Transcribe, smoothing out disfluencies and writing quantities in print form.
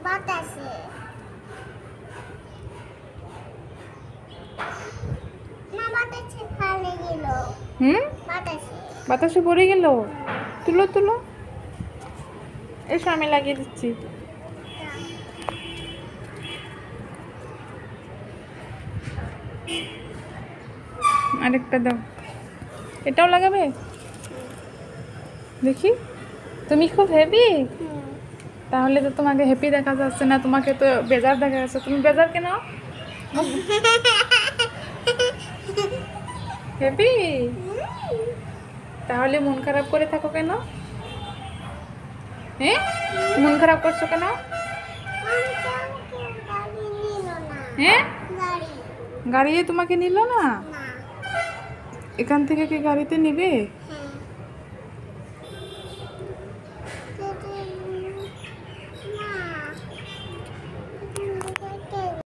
বাতাসে মা বাতাসে ফেলে গেল। বাতাসে বাতাসে পড়ে গেল। তুলো তুলো, এসো আমি লাগিয়ে দিচ্ছি। আরেকটা দাও, এটাও লাগাবে? দেখি, তুমি খুব হেভি। তাহলে তো তোমাকে হ্যাপি দেখা যাচ্ছে না, তোমাকে তো বেজার দেখা যাচ্ছে। তুমি বেজার কেন? হ্যাপি? তাহলে মন খারাপ করে থাকো কেন? হ্যাঁ, মন খারাপ করছো কেন? হ্যাঁ, গাড়ি তোমাকে নিল না? এখান থেকে কি গাড়িতে নিবে?